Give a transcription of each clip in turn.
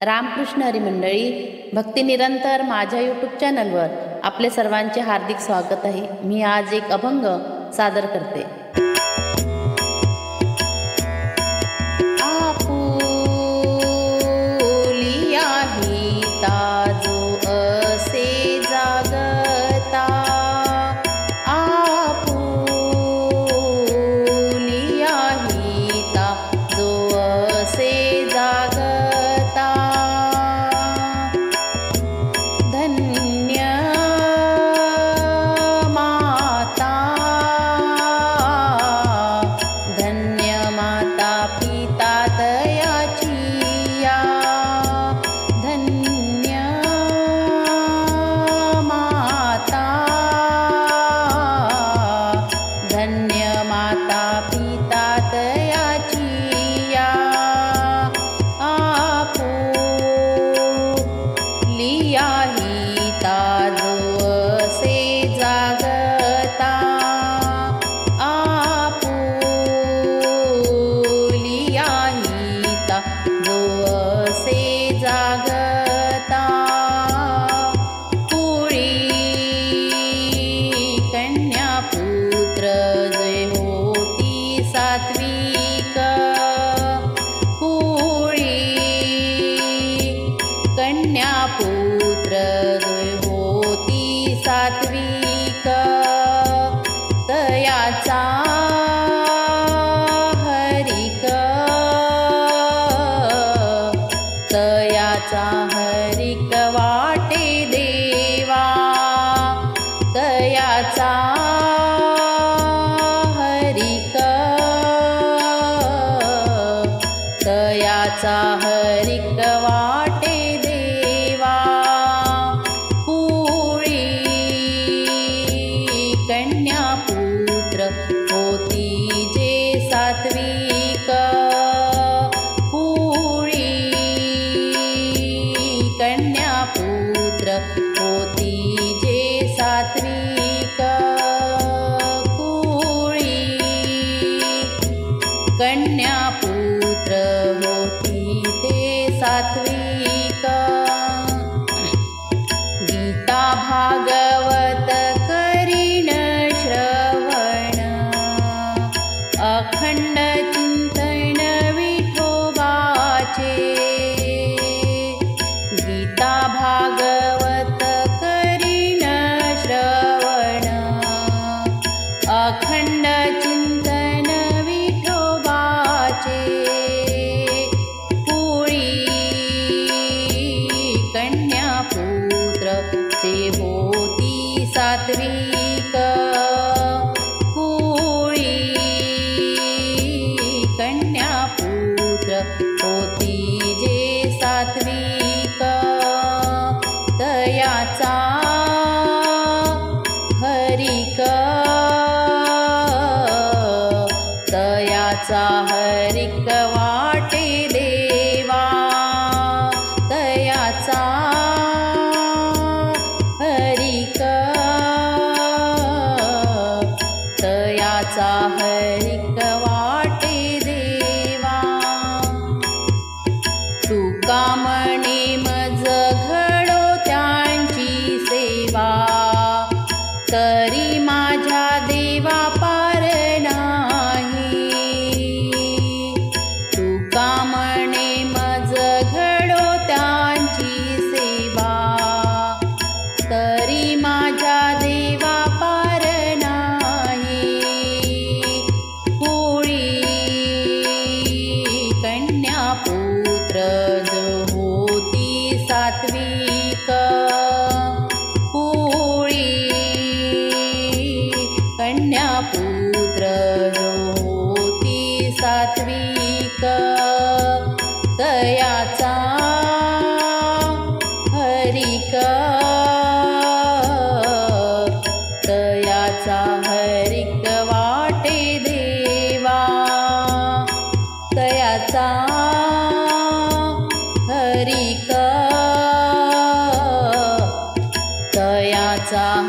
रामकृष्ण हरी मंडळी, भक्ती निरंतर माझ्या यूट्यूब चॅनलवर आपले सर्वांचे हार्दिक स्वागत आहे। मी आज एक अभंग सादर करते। आपुलिया हिता जो असे जागता, आपुलिया हिता जो असे जागता, धन्य माता पिता दयाची या, धन्य माता पिता दयाची या, आपुलिया हिता जो असे जागता, आपुलिया हिता जो असे जागता, कुळी कन्या पुत्र जय होती सात्विक, कुळी कन्या पुत्र जय होती सात्विक, तयाचा हरिक वाटे देवा, तयाचा हरिक वाटे देवा, कुळी कन्या पुत्र होती जे सात्विक, कुळी कन्या पुत्र होती जे सात्विक, कुळी कन्या पुत्र होती ते सात्विक। गीता भागवत करीन श्रवण, अखंड चिंतन विठोबाचे, गीता भागवत करीन श्रवण, अखंड चिंतन विठोबाचे, कुळी कन्या पुत्र जे होती सात्विक, कुळी कन्या पुत्र होती जे सात्विक, तयाचा हरिक वाटे देवा, तयाचा हरिक वाटे देवा, तुका म्हणे मज घडो त्यांची सेवा, तरी माझ्या देवा पार नाही, तुका म्हणे मज घडो त्यांची सेवा, तरी माझ्या देवा पार नाही, कुळी कन्या पुत्र जो होती सात्विक, कुळी कन्या पुत्र जो होती सात्विक, तयाचा हरिक वाटे देवा, तयाचा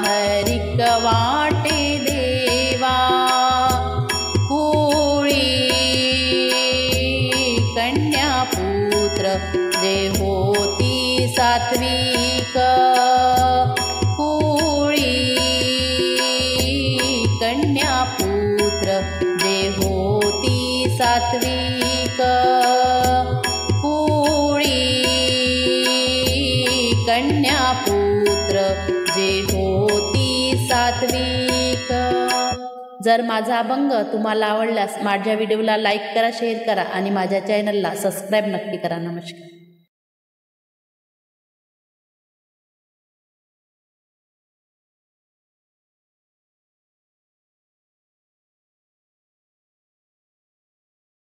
हरिक वाटे देवा, कुळी कन्या पुत्र जे होती सात्विक कुळी कन्यापुत्र जे होती सात्विक कुळी कन्यापुत्र जे होती सात्विक। जर माझा अभंग तुम्हाला आवडल्यास माझ्या व्हिडिओला लाईक करा, शेअर करा आणि माझ्या चॅनलला सबस्क्राईब नक्की करा। नमस्कार।